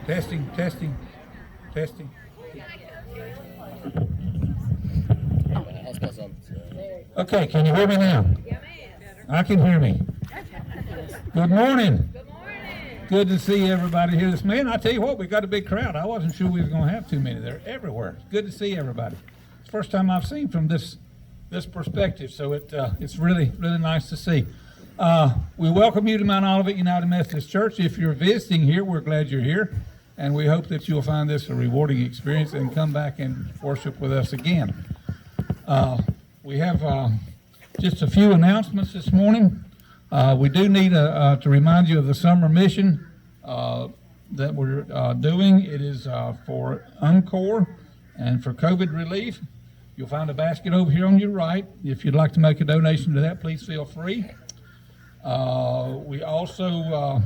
Testing, testing, testing. Okay, can you hear me now? I can hear me. Good morning. Good to see everybody here this morning. I tell you what, we got a big crowd. I wasn't sure we were going to have too many. They're everywhere. It's good to see everybody. It's the first time I've seen from this perspective, so it's really nice to see. We welcome you to Mount Olivet United Methodist Church. If you're visiting here, we're glad you're here, and we hope that you'll find this a rewarding experience and come back and worship with us again. We have just a few announcements this morning. We do need to remind you of the summer mission that we're doing. It is for UNCOR and for COVID relief. You'll find a basket over here on your right. If you'd like to make a donation to that, please feel free. We also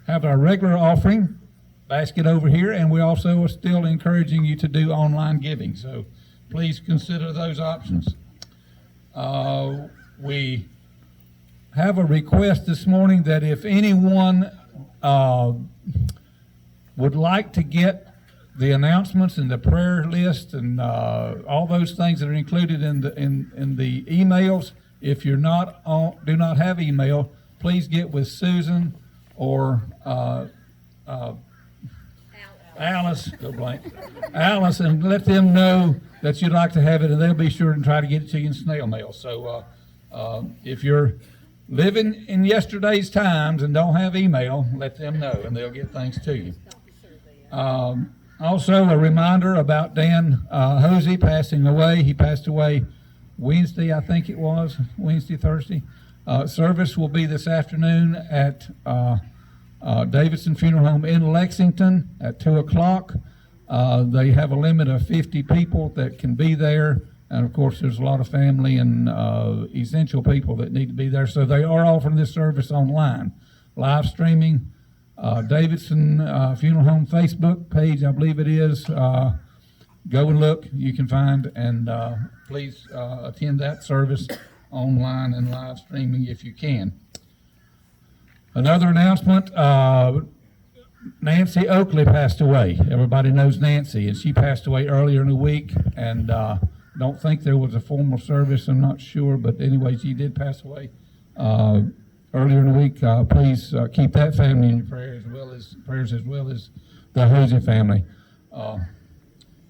have our regular offering basket over here, and we also are still encouraging you to do online giving. So please consider those options. We have a request this morning that if anyone would like to get the announcements and the prayer list and all those things that are included in the emails, if you're do not have email, please get with Susan or Alice, Alice, and let them know that you'd like to have it, and they'll be sure to try to get it to you in snail mail. So if you're living in yesterday's times and don't have email, let them know, and they'll get things to you. Also, a reminder about Dan Hosey passing away. He passed away Wednesday, I think it was, Thursday. Service will be this afternoon at Davidson Funeral Home in Lexington at 2 o'clock. They have a limit of 50 people that can be there. And of course, there's a lot of family and essential people that need to be there. So they are offering this service online, live streaming. Davidson Funeral Home Facebook page, I believe it is. Go and look, you can find, and please attend that service online and live streaming if you can. Another announcement, Nancy Oakley passed away. Everybody knows Nancy, and she passed away earlier in the week, and don't think there was a formal service, I'm not sure, but anyway, she did pass away earlier in the week. Please keep that family in your prayers as well as the Hosey family.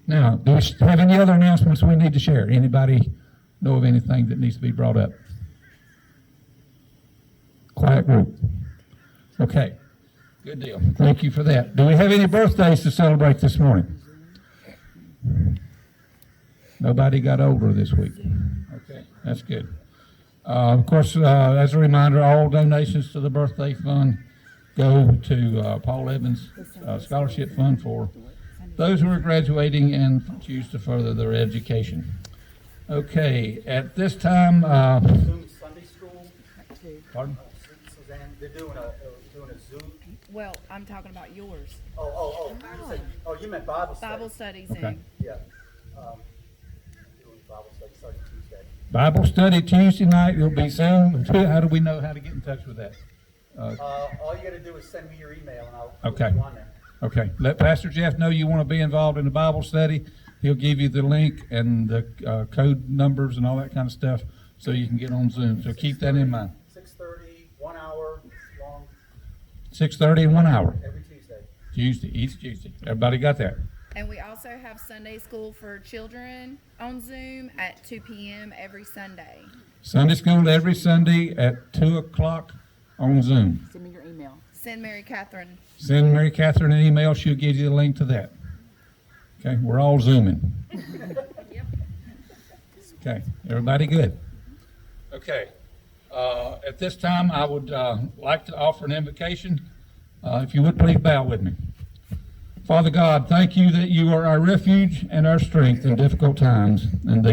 Now, do we have any other announcements we need to share? Anybody know of anything that needs to be brought up? Quiet group. Okay, good deal. Thank you for that. Do we have any birthdays to celebrate this morning? Nobody got older this week. Okay, that's good. Of course, as a reminder, all donations to the birthday fund go to Paul Evans Scholarship Fund for those who are graduating and choose to further their education. Okay, at this time, Sunday school. pardon? Suzanne, they're doing a Zoom. Well, I'm talking about yours. Oh, you meant Bible study. Bible studies Okay. in. Yeah. Doing Bible study starting Tuesday. Bible study Tuesday night. It'll be Zoom. How do we know how to get in touch with that? All you got to do is send me your email and I'll Okay. put you on there. Okay. Let Pastor Jeff know you want to be involved in the Bible study. He'll give you the link and the code numbers and all that kind of stuff so you can get on Zoom. So keep that in mind. 6:30, 1 hour long. 6:30 and 1 hour. Every Tuesday. Each Tuesday. Everybody got that? And we also have Sunday school for children on Zoom at 2 p.m. every Sunday. Sunday school every Sunday at 2 o'clock on Zoom. Send me your email. Send Mary Catherine. Send Mary Catherine an email. She'll give you the link to that. Okay, we're all Zooming. Okay, everybody good? Okay, at this time I would like to offer an invocation. If you would please bow with me. Father God, thank you that you are our refuge and our strength in difficult times, and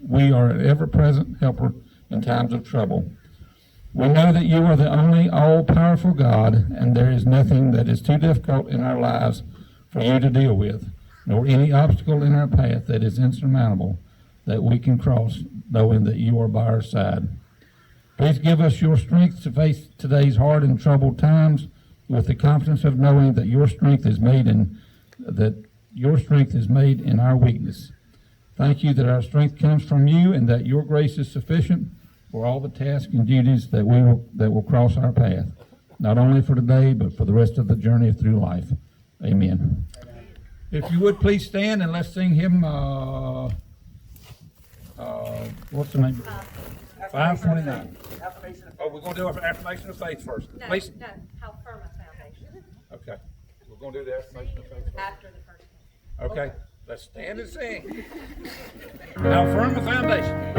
we are an ever-present helper in times of trouble. We know that you are the only all-powerful God, and there is nothing that is too difficult in our lives for you to deal with, nor any obstacle in our path that is insurmountable that we can cross, knowing that you are by our side. Please give us your strength to face today's hard and troubled times, with the confidence of knowing that your strength is made in our weakness. Thank you that our strength comes from you and that your grace is sufficient for all the tasks and duties that will cross our path, not only for today, but for the rest of the journey through life. Amen. If you would please stand and let's sing hymn, what's the name? 529. Oh, we're going to do our affirmation of faith first. No, Please. no, how firm a foundation. Okay. We're going to do the affirmation of faith first. After the first one. Okay. Let's stand and sing. How firm the foundation.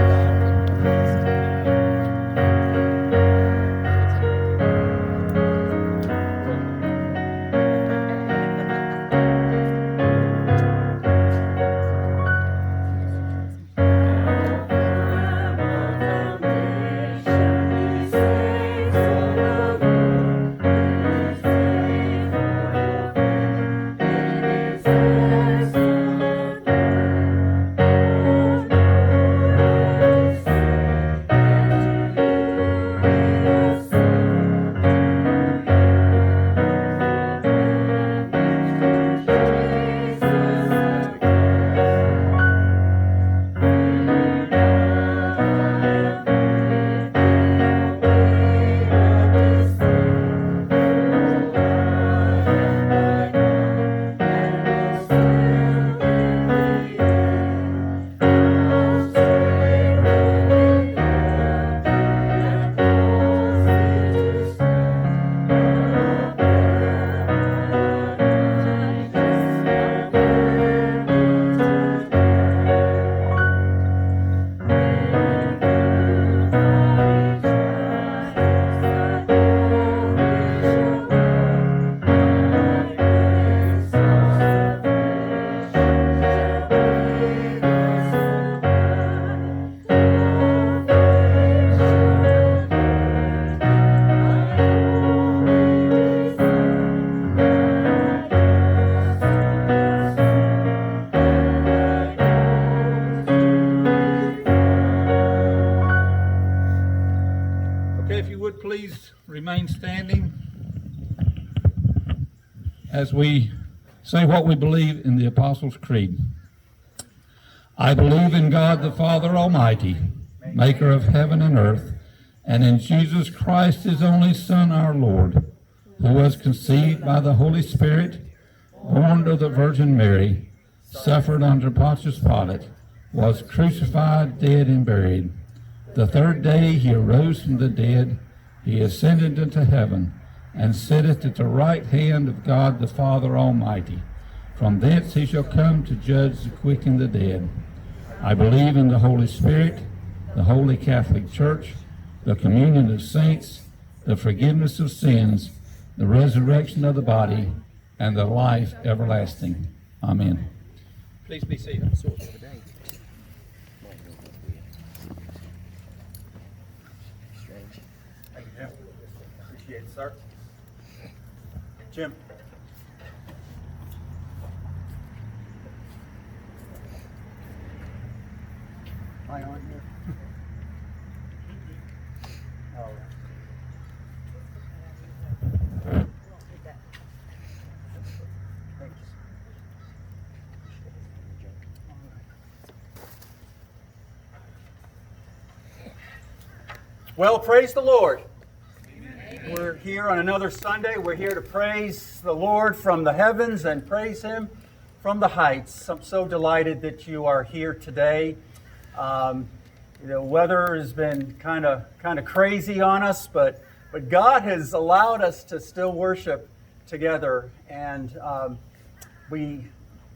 Please remain standing as we say what we believe in the Apostles' Creed. I believe in God the Father Almighty, maker of heaven and earth, and in Jesus Christ, his only Son, our Lord, who was conceived by the Holy Spirit, born of the Virgin Mary, suffered under Pontius Pilate, was crucified, dead, and buried. The third day he arose from the dead. He ascended into heaven, and sitteth at the right hand of God the Father Almighty. From thence he shall come to judge the quick and the dead. I believe in the Holy Spirit, the Holy Catholic Church, the communion of saints, the forgiveness of sins, the resurrection of the body, and the life everlasting. Amen. Please be seated. Appreciate it, sir. Jim. Am I on here? All right. Thanks. Well, praise the Lord. We're here on another Sunday. We're here to praise the Lord from the heavens and praise Him from the heights. I'm so delighted that you are here today. The weather has been kind of crazy on us, but God has allowed us to still worship together. And I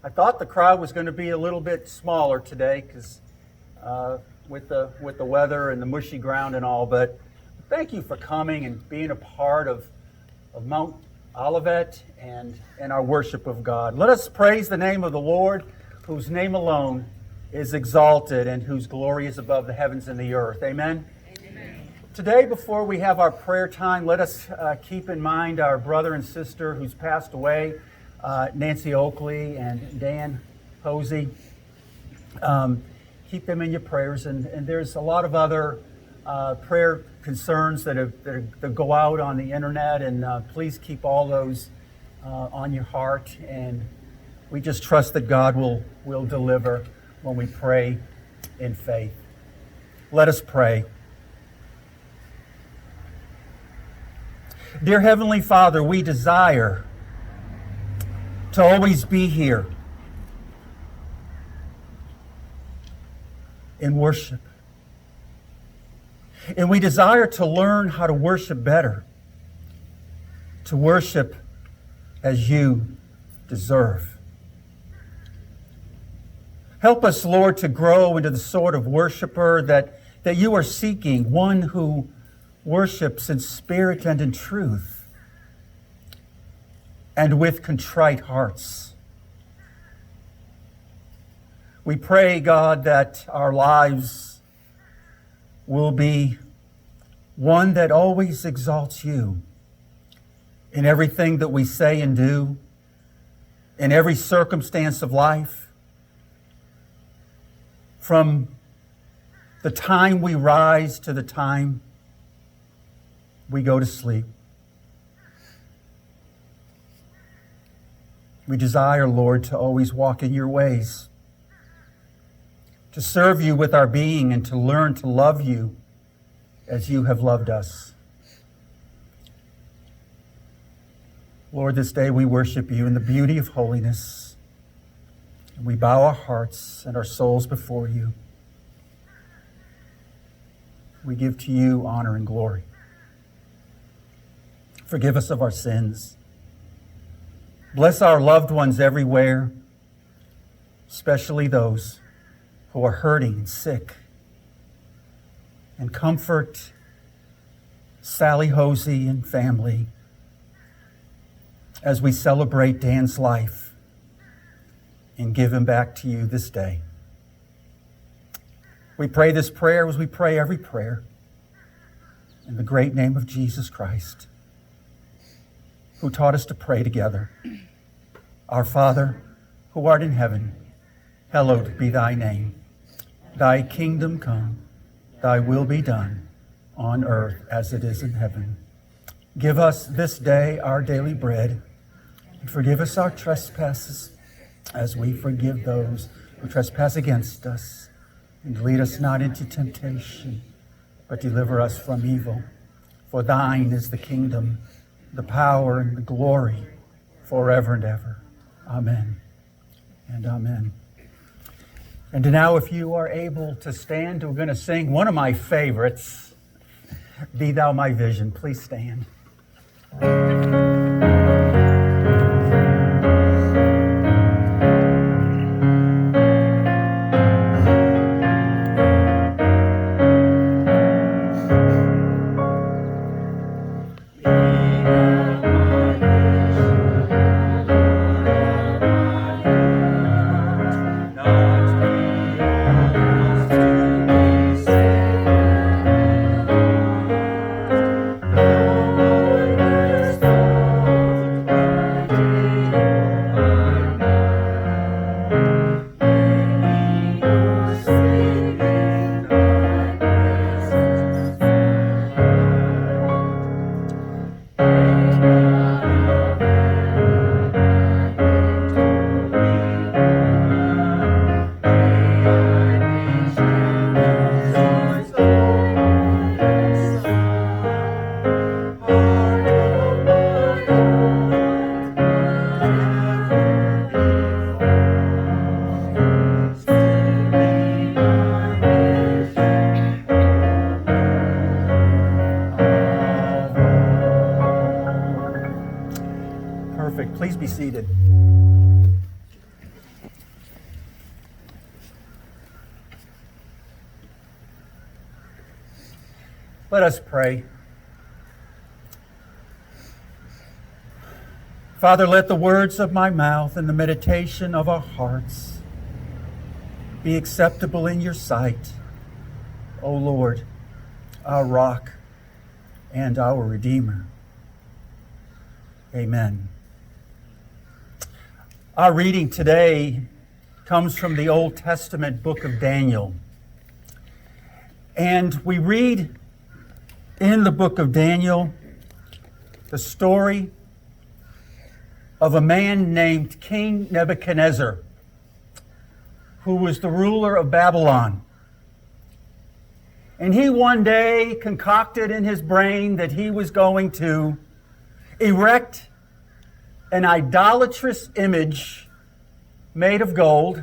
thought the crowd was going to be a little bit smaller today because with the weather and the mushy ground and all, but thank you for coming and being a part of Mount Olivet and our worship of God. Let us praise the name of the Lord, whose name alone is exalted and whose glory is above the heavens and the earth. Amen? Amen. Today, before we have our prayer time, let us keep in mind our brother and sister who's passed away, Nancy Oakley and Dan Posey. Keep them in your prayers. And there's a lot of other prayer concerns that go out on the internet, and please keep all those on your heart. And we just trust that God will deliver when we pray in faith. Let us pray. Dear Heavenly Father, we desire to always be here in worship. And we desire to learn how to worship better, to worship as you deserve. Help us, Lord, to grow into the sort of worshiper that you are seeking, one who worships in spirit and in truth, and with contrite hearts. We pray, God, that our lives will be one that always exalts you in everything that we say and do, in every circumstance of life, from the time we rise to the time we go to sleep. We desire, Lord, to always walk in your ways, to serve you with our being, and to learn to love you as you have loved us. Lord, this day we worship you in the beauty of holiness, and we bow our hearts and our souls before you. We give to you honor and glory. Forgive us of our sins. Bless our loved ones everywhere, especially those who are hurting and sick. And comfort Sally Hosey and family as we celebrate Dan's life and give him back to you this day. We pray this prayer as we pray every prayer in the great name of Jesus Christ, who taught us to pray together. Our Father, who art in heaven, hallowed be thy name. Thy kingdom come, thy will be done on earth as it is in heaven. Give us this day our daily bread, and forgive us our trespasses as we forgive those who trespass against us. And lead us not into temptation, but deliver us from evil. For thine is the kingdom, the power, and the glory forever and ever. Amen and amen. And now, if you are able to stand, we're going to sing one of my favorites, Be Thou My Vision. Please stand. Perfect. Please be seated. Let us pray. Father, let the words of my mouth and the meditation of our hearts be acceptable in your sight, O Lord, our rock and our Redeemer. Amen. Our reading today comes from the Old Testament book of Daniel. And we read in the book of Daniel the story of a man named King Nebuchadnezzar, who was the ruler of Babylon. And he one day concocted in his brain that he was going to erect an idolatrous image made of gold.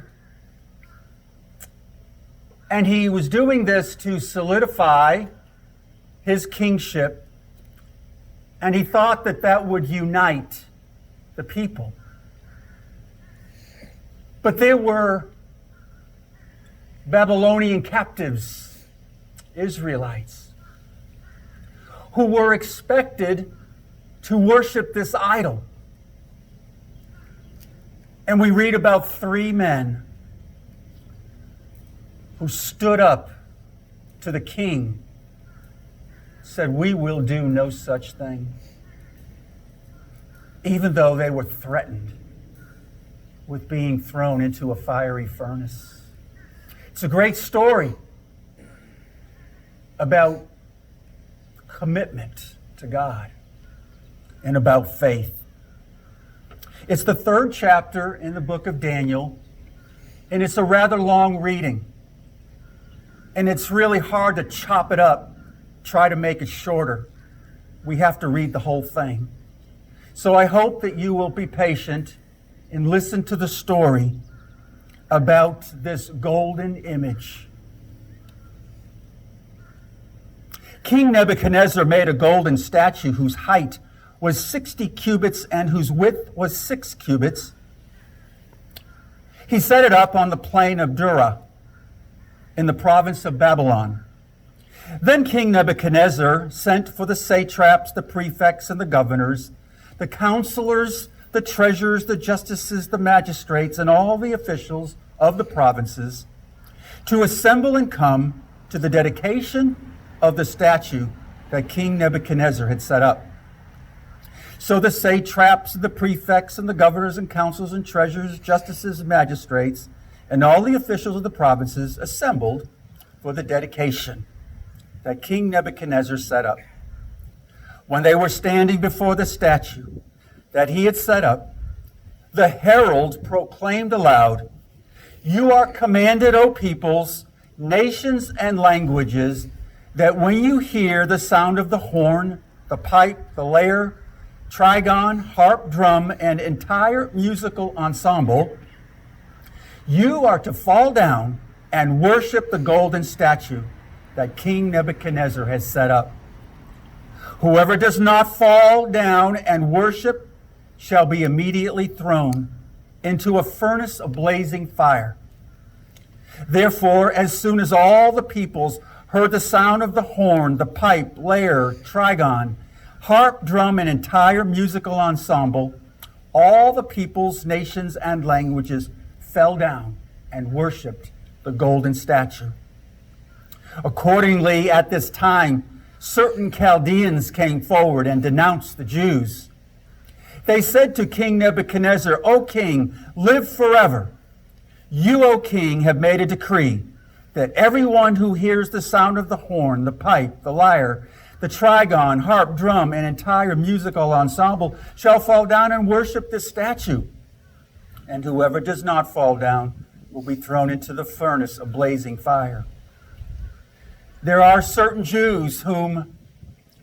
And he was doing this to solidify his kingship. And he thought that that would unite the people. But there were Babylonian captives, Israelites, who were expected to worship this idol. And we read about 3 men who stood up to the king, said, "We will do no such thing," even though they were threatened with being thrown into a fiery furnace. It's a great story about commitment to God and about faith. It's the 3rd chapter in the book of Daniel, and it's a rather long reading. And it's really hard to chop it up, try to make it shorter. We have to read the whole thing. So I hope that you will be patient and listen to the story about this golden image. King Nebuchadnezzar made a golden statue whose height was 60 cubits and whose width was 6 cubits. He set it up on the plain of Dura in the province of Babylon. Then King Nebuchadnezzar sent for the satraps, the prefects, and the governors, the counselors, the treasurers, the justices, the magistrates, and all the officials of the provinces to assemble and come to the dedication of the statue that King Nebuchadnezzar had set up. So the satraps, the prefects, and the governors and councils and treasurers, justices, and magistrates, and all the officials of the provinces assembled for the dedication that King Nebuchadnezzar set up. When they were standing before the statue that he had set up, the herald proclaimed aloud, "You are commanded, O peoples, nations, and languages, that when you hear the sound of the horn, the pipe, the lyre, trigon, harp, drum, and entire musical ensemble, you are to fall down and worship the golden statue that King Nebuchadnezzar has set up. Whoever does not fall down and worship shall be immediately thrown into a furnace of blazing fire." Therefore, as soon as all the peoples heard the sound of the horn, the pipe, lyre, trigon, harp, drum, and entire musical ensemble, all the peoples, nations, and languages fell down and worshipped the golden statue. Accordingly, at this time, certain Chaldeans came forward and denounced the Jews. They said to King Nebuchadnezzar, "O king, live forever. You, O king, have made a decree that everyone who hears the sound of the horn, the pipe, the lyre, the trigon, harp, drum, and entire musical ensemble shall fall down and worship this statue. And whoever does not fall down will be thrown into the furnace of blazing fire." There are certain Jews whom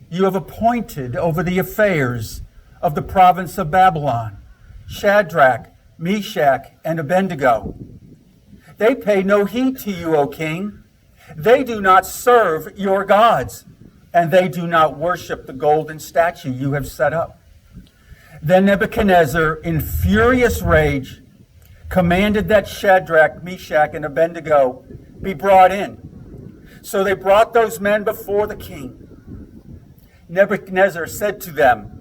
you have appointed over the affairs of the province of Babylon, Shadrach, Meshach, and Abednego. They pay no heed to you, O king. They do not serve your gods, and they do not worship the golden statue you have set up. Then Nebuchadnezzar, in furious rage, commanded that Shadrach, Meshach, and Abednego be brought in. So they brought those men before the king. Nebuchadnezzar said to them,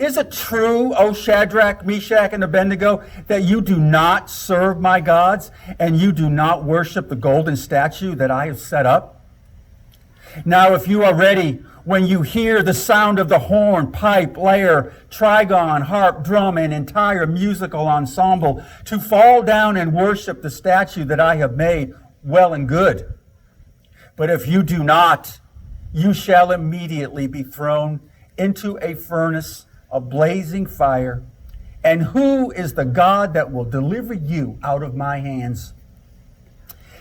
"Is it true, O Shadrach, Meshach, and Abednego, that you do not serve my gods, and you do not worship the golden statue that I have set up? Now, if you are ready, when you hear the sound of the horn, pipe, lyre, trigon, harp, drum, and entire musical ensemble, to fall down and worship the statue that I have made, well and good. But if you do not, you shall immediately be thrown into a furnace of blazing fire. And who is the God that will deliver you out of my hands?"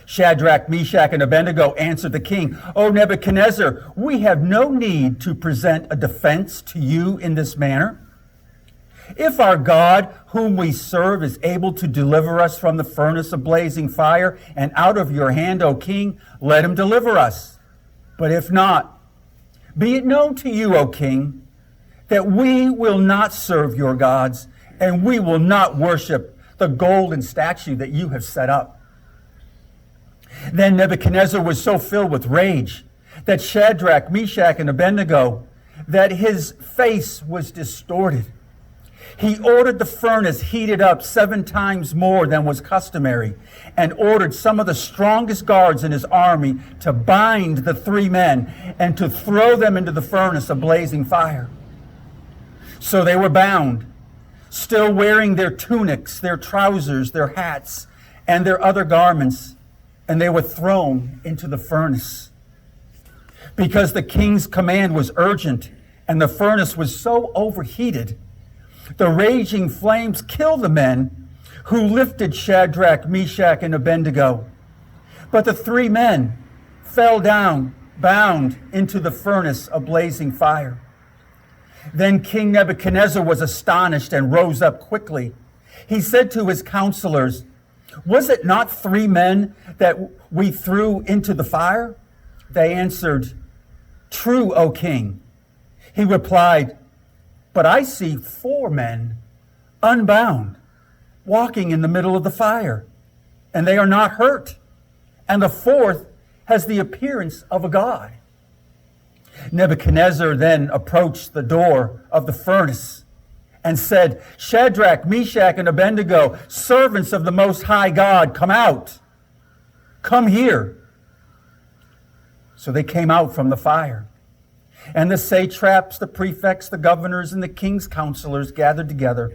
Shadrach, Meshach, and Abednego answered the king, "O Nebuchadnezzar, we have no need to present a defense to you in this manner. If our God, whom we serve, is able to deliver us from the furnace of blazing fire and out of your hand, O king, let him deliver us. But if not, be it known to you, O king, that we will not serve your gods, and we will not worship the golden statue that you have set up." Then Nebuchadnezzar was so filled with rage that Shadrach, Meshach, and Abednego, that his face was distorted. He ordered the furnace heated up 7 times more than was customary, and ordered some of the strongest guards in his army to bind the 3 men and to throw them into the furnace of blazing fire. So they were bound, still wearing their tunics, their trousers, their hats, and their other garments, and they were thrown into the furnace. Because the king's command was urgent, and the furnace was so overheated, the raging flames killed the men who lifted Shadrach, Meshach, and Abednego. But the 3 men fell down, bound into the furnace of blazing fire. Then King Nebuchadnezzar was astonished and rose up quickly. He said to his counselors, "Was it not 3 men that we threw into the fire?" They answered, "True, O king." He replied, "But I see 4 men, unbound, walking in the middle of the fire, and they are not hurt, and the 4th has the appearance of a god." Nebuchadnezzar then approached the door of the furnace and said, "Shadrach, Meshach, and Abednego, servants of the Most High God, come out. Come here." So they came out from the fire. And the satraps, the prefects, the governors, and the king's counselors gathered together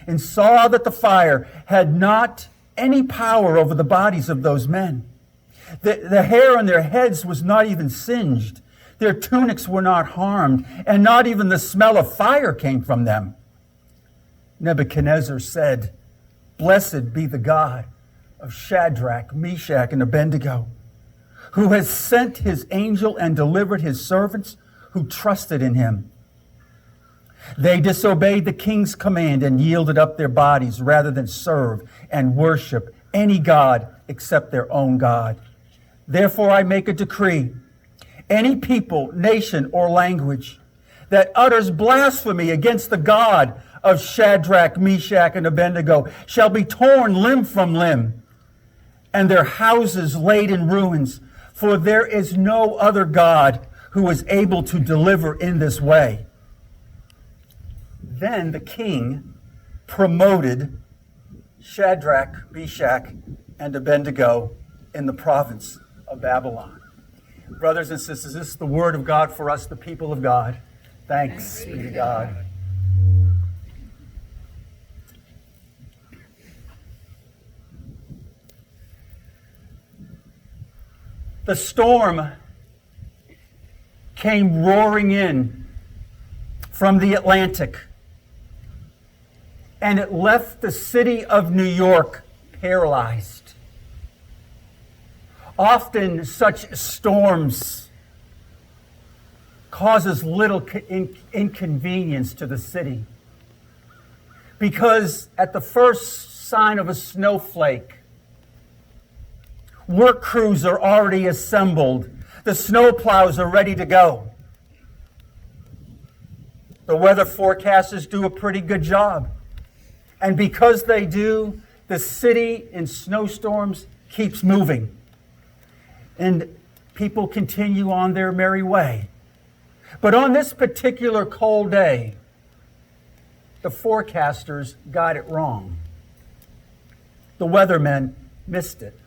and saw that the fire had not any power over the bodies of those men. The hair on their heads was not even singed. Their tunics were not harmed, and not even the smell of fire came from them. Nebuchadnezzar said, "Blessed be the God of Shadrach, Meshach, and Abednego, who has sent his angel and delivered his servants who trusted in him. They disobeyed the king's command and yielded up their bodies rather than serve and worship any god except their own God. Therefore I make a decree. Any people, nation, or language that utters blasphemy against the God of Shadrach, Meshach, and Abednego shall be torn limb from limb, and their houses laid in ruins, for there is no other God who is able to deliver in this way." Then the king promoted Shadrach, Meshach, and Abednego in the province of Babylon. Brothers and sisters, this is the word of God for us, the people of God. Thanks be to God. The storm came roaring in from the Atlantic, and it left the city of New York paralyzed. Often such storms causes little inconvenience to the city, because at the first sign of a snowflake, work crews are already assembled. The snowplows are ready to go. The weather forecasters do a pretty good job. And because they do, the city in snowstorms keeps moving. And people continue on their merry way. But on this particular cold day, the forecasters got it wrong. The weathermen missed it.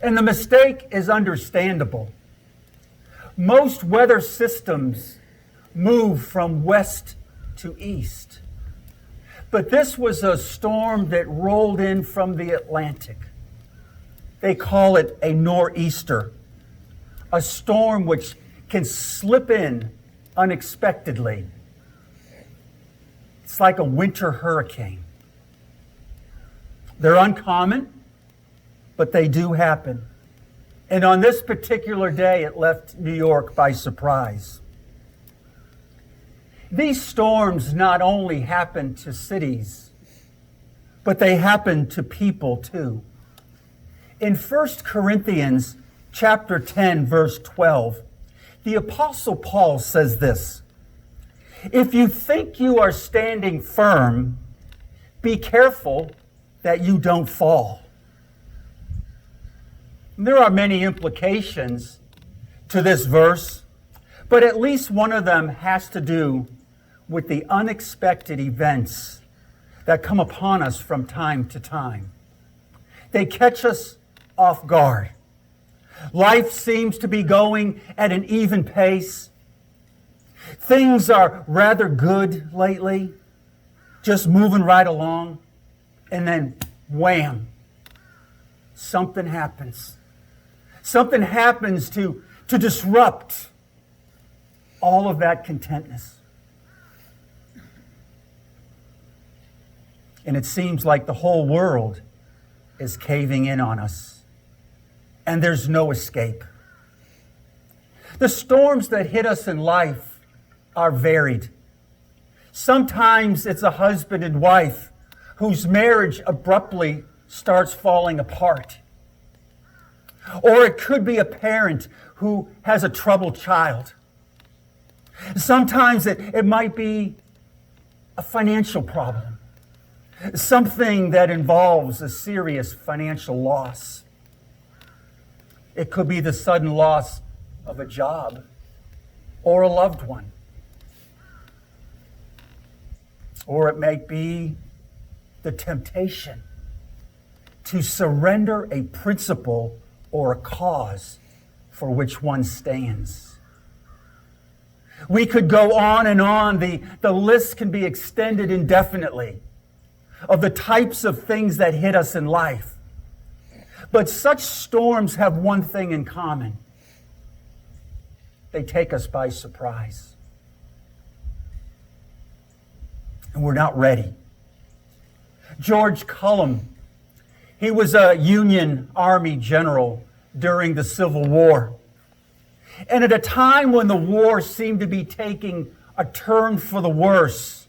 And the mistake is understandable. Most weather systems move from west to east. But this was a storm that rolled in from the Atlantic. They call it a nor'easter, a storm which can slip in unexpectedly. It's like a winter hurricane. They're uncommon, but they do happen. And on this particular day, it left New York by surprise. These storms not only happen to cities, but they happen to people too. In 1 Corinthians chapter 10, verse 12, the Apostle Paul says this: "If you think you are standing firm, be careful that you don't fall." There are many implications to this verse, but at least one of them has to do with the unexpected events that come upon us from time to time. They catch us off guard. Life seems to be going at an even pace. Things are rather good lately, just moving right along, and then wham, something happens. Something happens to disrupt all of that contentness. And it seems like the whole world is caving in on us, and there's no escape. The storms that hit us in life are varied. Sometimes it's a husband and wife whose marriage abruptly starts falling apart. Or it could be a parent who has a troubled child. Sometimes it might be a financial problem, something that involves a serious financial loss. It could be the sudden loss of a job or a loved one. Or it may be the temptation to surrender a principle or a cause for which one stands. We could go on and on. The list can be extended indefinitely of the types of things that hit us in life. But such storms have one thing in common. They take us by surprise. And we're not ready. George Cullum, he was a Union Army general during the Civil War. And at a time when the war seemed to be taking a turn for the worse,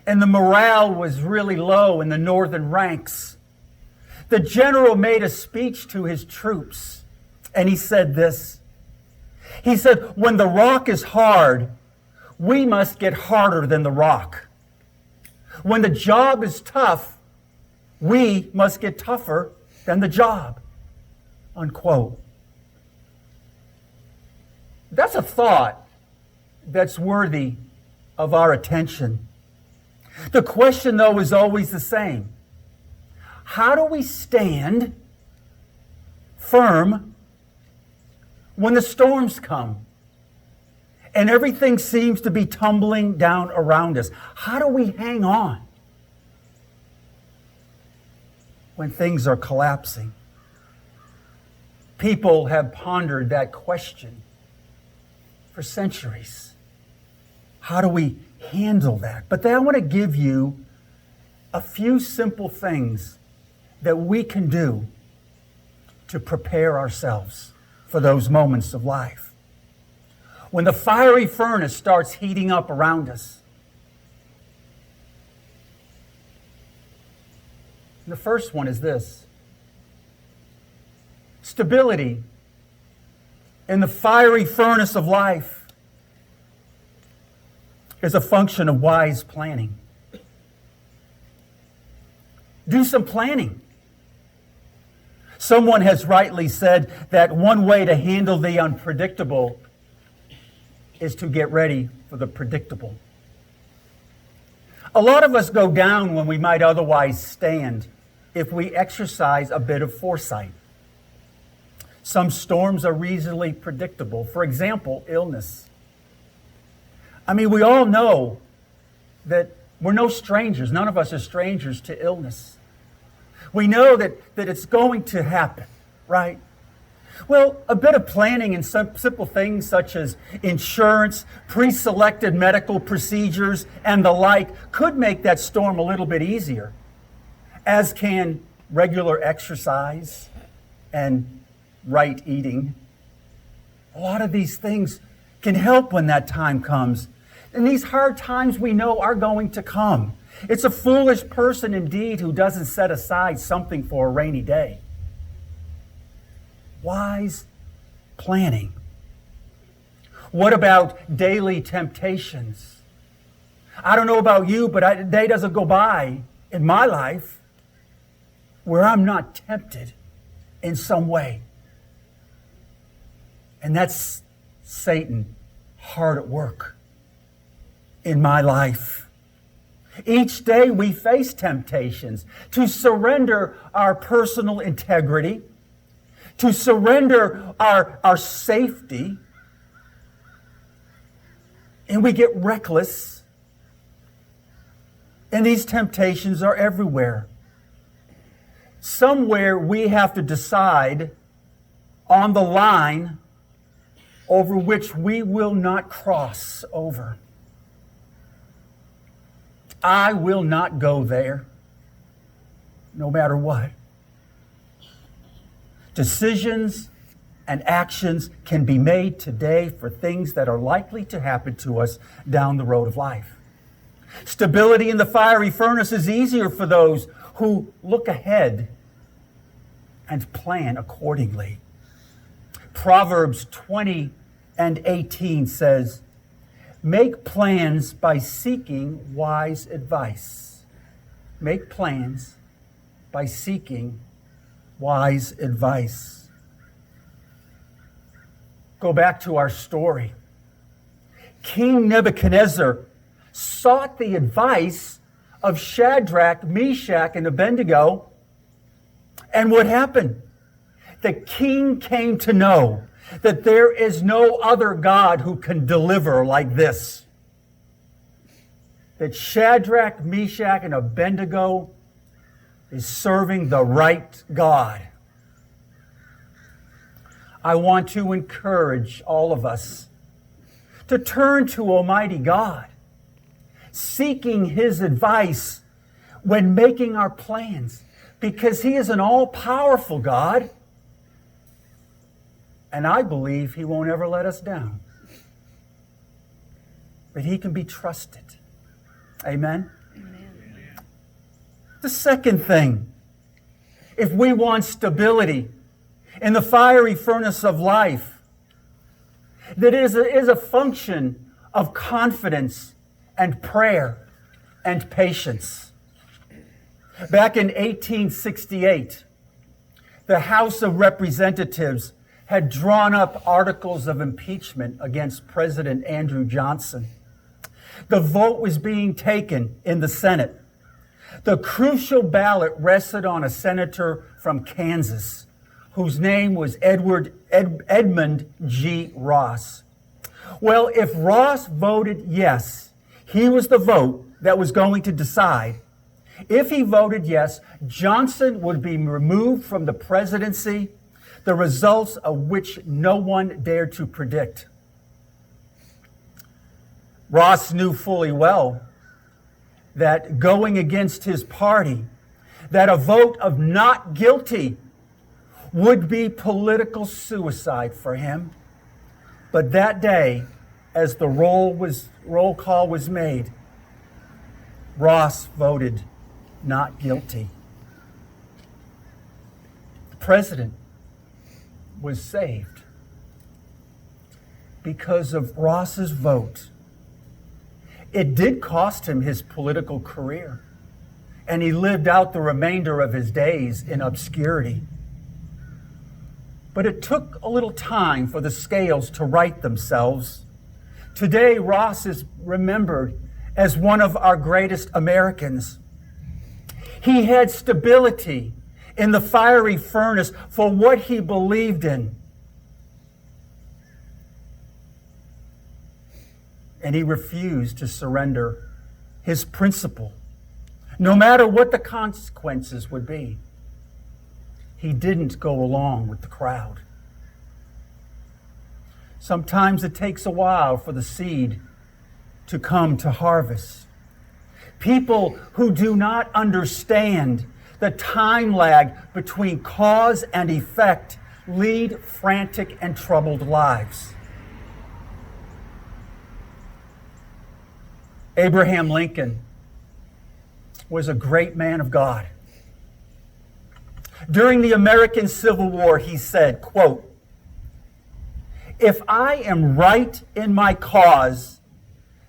and the morale was really low in the northern ranks, the general made a speech to his troops, and he said this. He said, "When the rock is hard, we must get harder than the rock. When the job is tough, we must get tougher than the job." Unquote. That's a thought that's worthy of our attention. The question, though, is always the same. How do we stand firm when the storms come and everything seems to be tumbling down around us? How do we hang on when things are collapsing? People have pondered that question for centuries. How do we handle that? But then I want to give you a few simple things that we can do to prepare ourselves for those moments of life. When the fiery furnace starts heating up around us. And the first one is this: stability in the fiery furnace of life is a function of wise planning. Do some planning. Someone has rightly said that one way to handle the unpredictable is to get ready for the predictable. A lot of us go down when we might otherwise stand if we exercise a bit of foresight. Some storms are reasonably predictable. For example, illness. I mean, we all know that we're no strangers. None of us are strangers to illness. We know that it's going to happen, right? Well, a bit of planning and some simple things such as insurance, pre-selected medical procedures, and the like could make that storm a little bit easier, as can regular exercise and right eating. A lot of these things can help when that time comes. And these hard times we know are going to come. It's a foolish person indeed who doesn't set aside something for a rainy day. Wise planning. What about daily temptations? I don't know about you, but a day doesn't go by in my life where I'm not tempted in some way. And that's Satan hard at work in my life. Each day we face temptations to surrender our personal integrity, to surrender our safety, and we get reckless. And these temptations are everywhere. Somewhere we have to decide on the line over which we will not cross over. I will not go there, no matter what. Decisions and actions can be made today for things that are likely to happen to us down the road of life. Stability in the fiery furnace is easier for those who look ahead and plan accordingly. Proverbs 20:18 says, "Make plans by seeking wise advice." Make plans by seeking wise advice. Go back to our story. King Nebuchadnezzar sought the advice of Shadrach, Meshach, and Abednego. And what happened? The king came to know that there is no other God who can deliver like this. That Shadrach, Meshach, and Abednego is serving the right God. I want to encourage all of us to turn to Almighty God, seeking His advice when making our plans, because He is an all-powerful God, and I believe He won't ever let us down. But He can be trusted. Amen? The second thing, if we want stability in the fiery furnace of life, that is a function of confidence and prayer and patience. Back in 1868, the House of Representatives had drawn up articles of impeachment against President Andrew Johnson. The vote was being taken in the Senate. The crucial ballot rested on a senator from Kansas, whose name was Edmund G. Ross. Well, if Ross voted yes, he was the vote that was going to decide. If he voted yes, Johnson would be removed from the presidency, the results of which no one dared to predict. Ross knew fully well that going against his party, that a vote of not guilty would be political suicide for him. But that day, as the roll call was made, Ross voted not guilty. The president was saved because of Ross's vote. It did cost him his political career, and he lived out the remainder of his days in obscurity. But it took a little time for the scales to right themselves. Today, Ross is remembered as one of our greatest Americans. He had stability in the fiery furnace for what he believed in. And he refused to surrender his principle, no matter what the consequences would be. He didn't go along with the crowd. Sometimes it takes a while for the seed to come to harvest. People who do not understand the time lag between cause and effect lead frantic and troubled lives. Abraham Lincoln was a great man of God. During the American Civil War, he said, quote, "If I am right in my cause,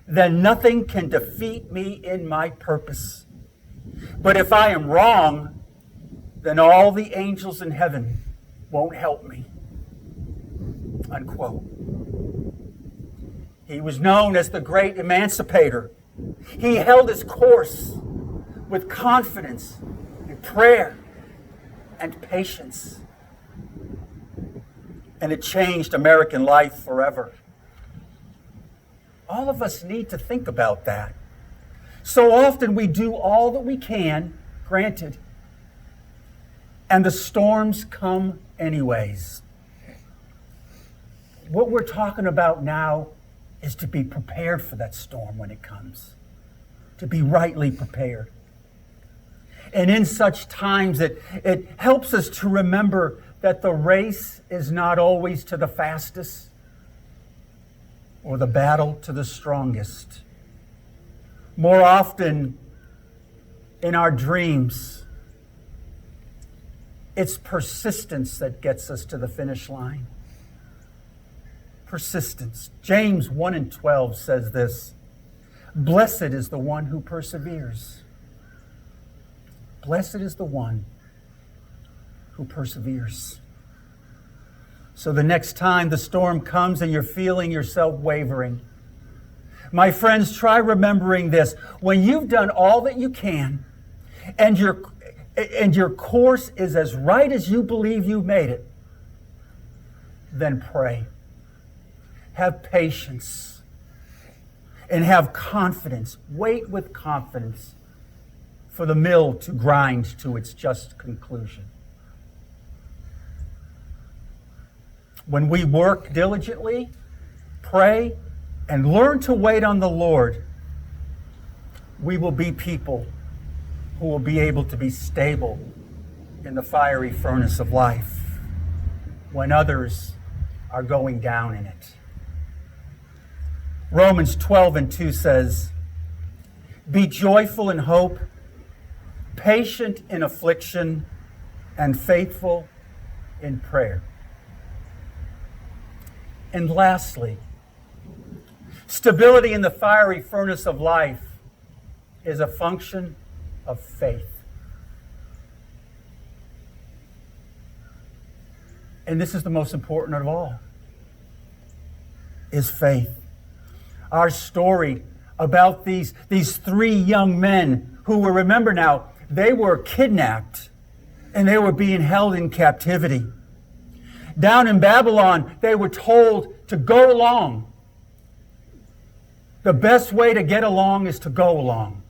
then nothing can defeat me in my purpose. But if I am wrong, then all the angels in heaven won't help me." Unquote. He was known as the great emancipator. He held his course with confidence and prayer and patience. And it changed American life forever. All of us need to think about that. So often we do all that we can, granted, and the storms come anyways. What we're talking about now is to be prepared for that storm when it comes, to be rightly prepared. And in such times, it helps us to remember that the race is not always to the fastest or the battle to the strongest. More often in our dreams, it's persistence that gets us to the finish line. Persistence. James 1:12 says this, "Blessed is the one who perseveres." Blessed is the one who perseveres. So the next time the storm comes and you're feeling yourself wavering, my friends, try remembering this. When you've done all that you can and your course is as right as you believe you made it, then pray. Have patience and have confidence. Wait with confidence for the mill to grind to its just conclusion. When we work diligently, pray, and learn to wait on the Lord, we will be people who will be able to be stable in the fiery furnace of life when others are going down in it. Romans 12:2 says, "Be joyful in hope, patient in affliction, and faithful in prayer." And lastly, stability in the fiery furnace of life is a function of faith. And this is the most important of all, is faith. Our story about these three young men who were, remember now, they were kidnapped and they were being held in captivity. Down in Babylon, they were told to go along. The best way to get along is to go along.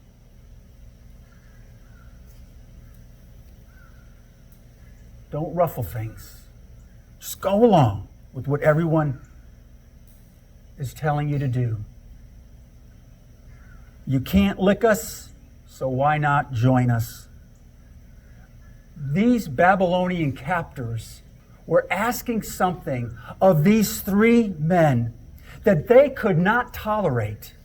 Don't ruffle things. Just go along with what everyone is telling you to do. You can't lick us, so why not join us? These Babylonian captors were asking something of these three men that they could not tolerate.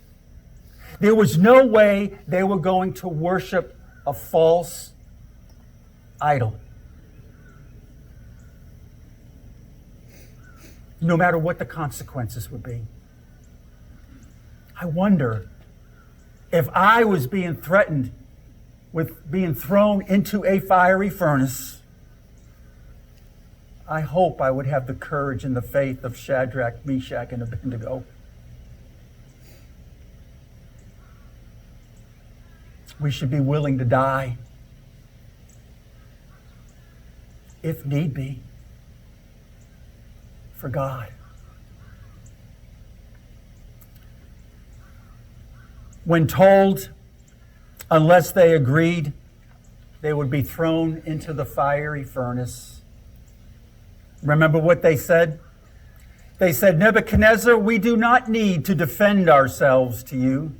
There was no way they were going to worship a false idol, no matter what the consequences would be. I wonder if I was being threatened with being thrown into a fiery furnace, I hope I would have the courage and the faith of Shadrach, Meshach, and Abednego. We should be willing to die, if need be, for God. When told, unless they agreed, they would be thrown into the fiery furnace, remember what they said? They said, Nebuchadnezzar, we do not need to defend ourselves to you.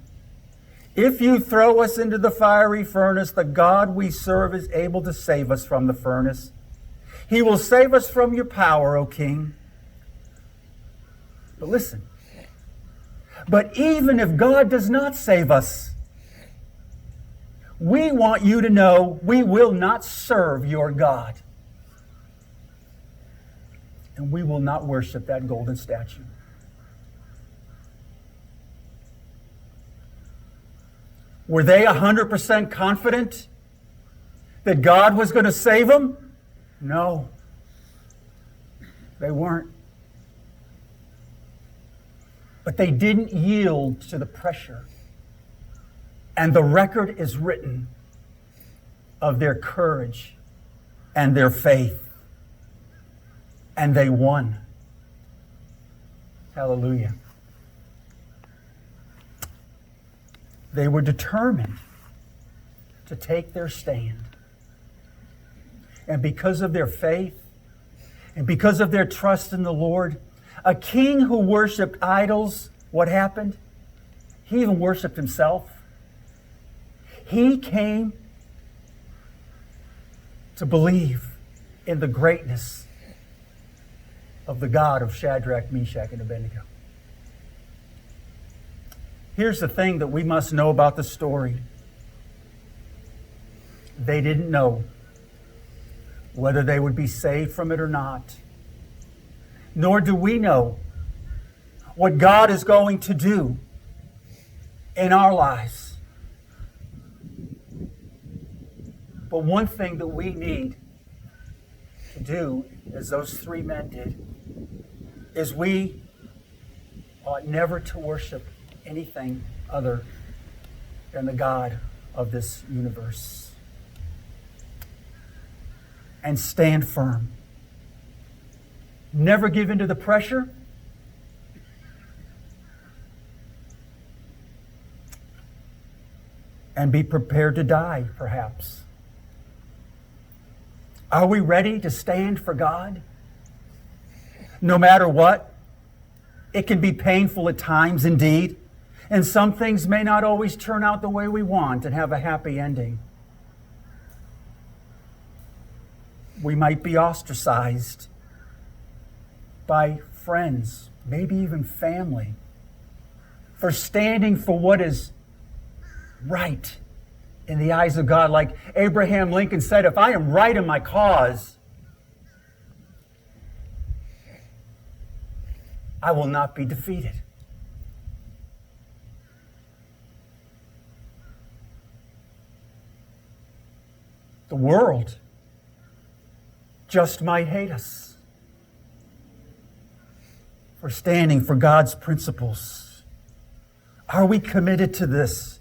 If you throw us into the fiery furnace, the God we serve is able to save us from the furnace. He will save us from your power, O king. But listen, but even if God does not save us, we want you to know we will not serve your God. And we will not worship that golden statue. Were they 100% confident that God was going to save them? No, they weren't. But they didn't yield to the pressure. And the record is written of their courage and their faith. And they won. Hallelujah. They were determined to take their stand. And because of their faith and because of their trust in the Lord, a king who worshiped idols, what happened? He even worshiped himself. He came to believe in the greatness of the God of Shadrach, Meshach, and Abednego. Here's the thing that we must know about the story. They didn't know whether they would be saved from it or not. Nor do we know what God is going to do in our lives. But one thing that we need to do, as those three men did, is we ought never to worship anything other than the God of this universe. And stand firm. Never give in to the pressure. And be prepared to die, perhaps. Are we ready to stand for God? No matter what. It can be painful at times indeed. And some things may not always turn out the way we want and have a happy ending. We might be ostracized by friends, maybe even family, for standing for what is right in the eyes of God. Like Abraham Lincoln said, if I am right in my cause, I will not be defeated. The world just might hate us for standing for God's principles. Are we committed to this?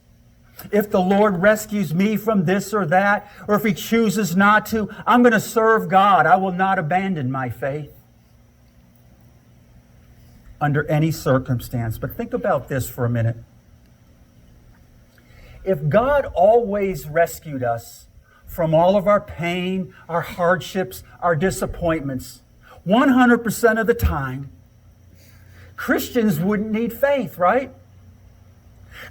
If the Lord rescues me from this or that, or if He chooses not to, I'm going to serve God. I will not abandon my faith under any circumstance. But think about this for a minute. If God always rescued us from all of our pain, our hardships, our disappointments, 100% of the time, Christians wouldn't need faith, right?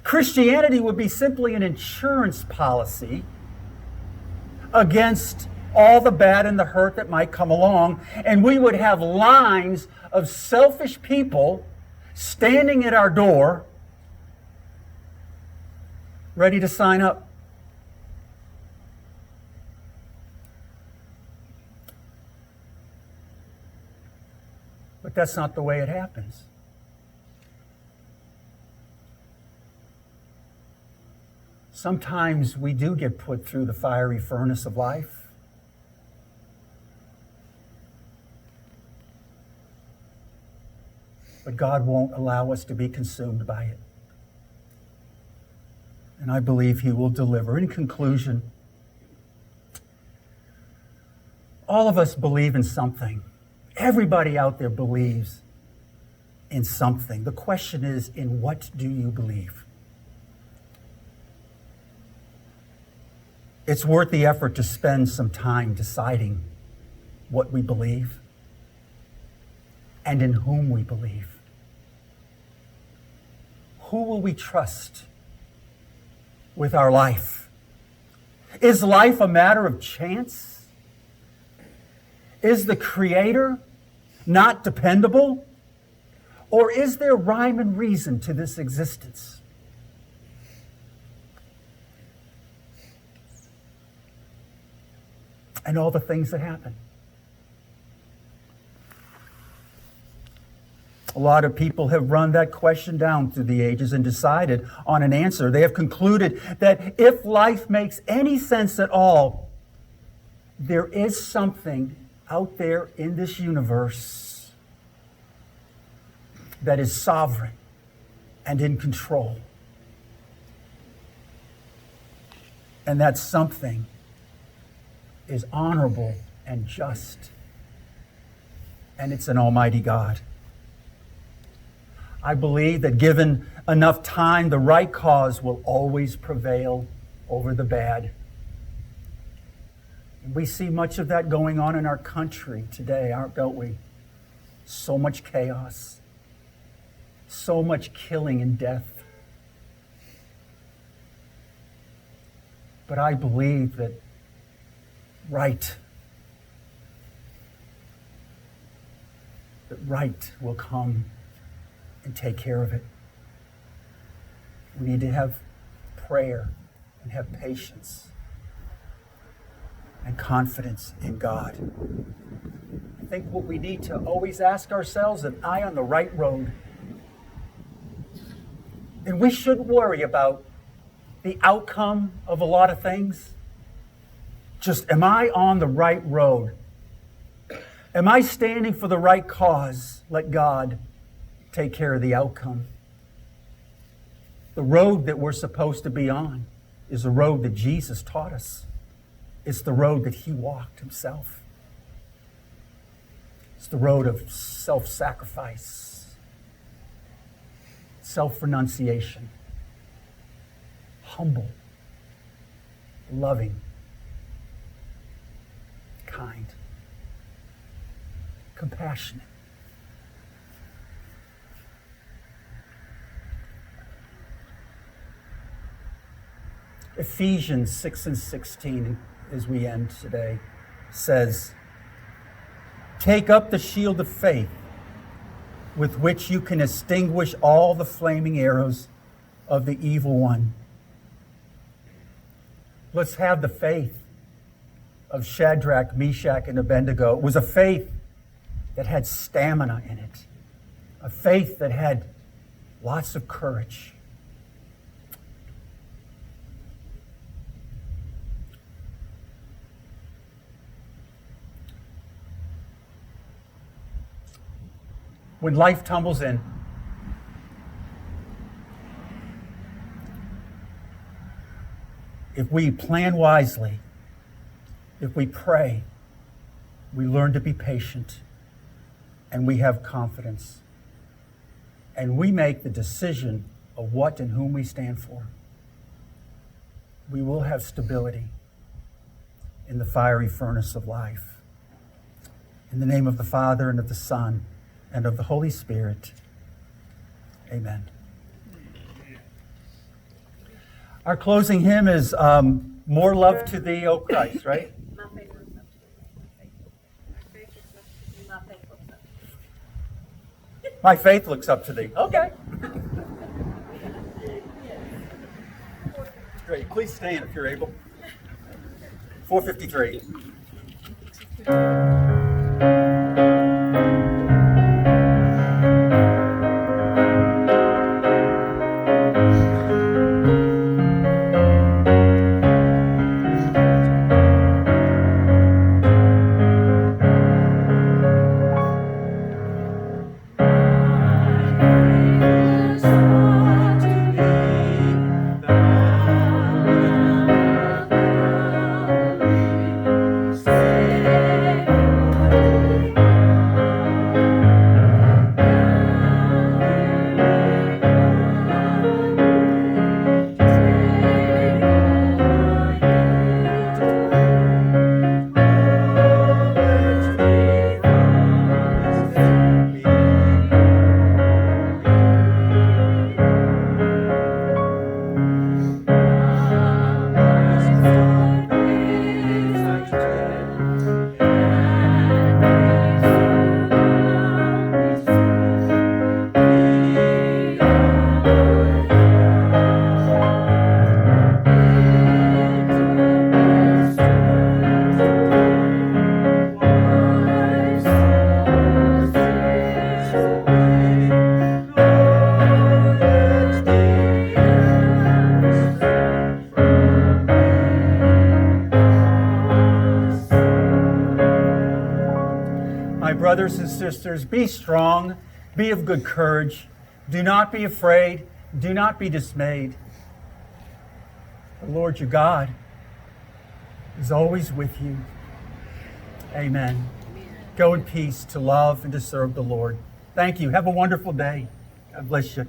Christianity would be simply an insurance policy against all the bad and the hurt that might come along, and we would have lines of selfish people standing at our door ready to sign up. But that's not the way it happens. Sometimes we do get put through the fiery furnace of life. But God won't allow us to be consumed by it. And I believe He will deliver. In conclusion, all of us believe in something. Everybody out there believes in something. The question is, in what do you believe? It's worth the effort to spend some time deciding what we believe. and in whom we believe. Who will we trust with our life? Is life a matter of chance? Is the Creator not dependable? Or is there rhyme and reason to this existence? And all the things that happen. A lot of people have run that question down through the ages and decided on an answer. They have concluded that if life makes any sense at all, there is something out there in this universe that is sovereign and in control. And that something is honorable and just. And it's an almighty God. I believe that given enough time, the right cause will always prevail over the bad. And we see much of that going on in our country today, don't we? So much chaos, so much killing and death. But I believe that right will come and take care of it. We need to have prayer and have patience and confidence in God. I think what we need to always ask ourselves, am I on the right road? And we shouldn't worry about the outcome of a lot of things. Just, am I on the right road? Am I standing for the right cause? Let God take care of the outcome. The road that we're supposed to be on is the road that Jesus taught us. It's the road that He walked Himself. It's the road of self-sacrifice, self-renunciation, humble, loving, kind, compassionate. Ephesians 6:16, as we end today, says, "Take up the shield of faith, with which you can extinguish all the flaming arrows of the evil one." Let's have the faith of Shadrach, Meshach, and Abednego. It was a faith that had stamina in it, a faith that had lots of courage. When life tumbles in, if we plan wisely, if we pray, we learn to be patient, and we have confidence, and we make the decision of what and whom we stand for, we will have stability in the fiery furnace of life. In the name of the Father, and of the Son, and of the Holy Spirit. Amen. Our closing hymn is More Love to Thee, O Christ, right? My faith looks up to thee. My faith looks up to thee. My faith looks up to thee. Okay. Great. Please stand if you're able. 453. Say Brothers and sisters, be strong, be of good courage. Do not be afraid. Do not be dismayed. The Lord your God is always with you. Amen. Go in peace to love and to serve the Lord. Thank you. Have a wonderful day. God bless you.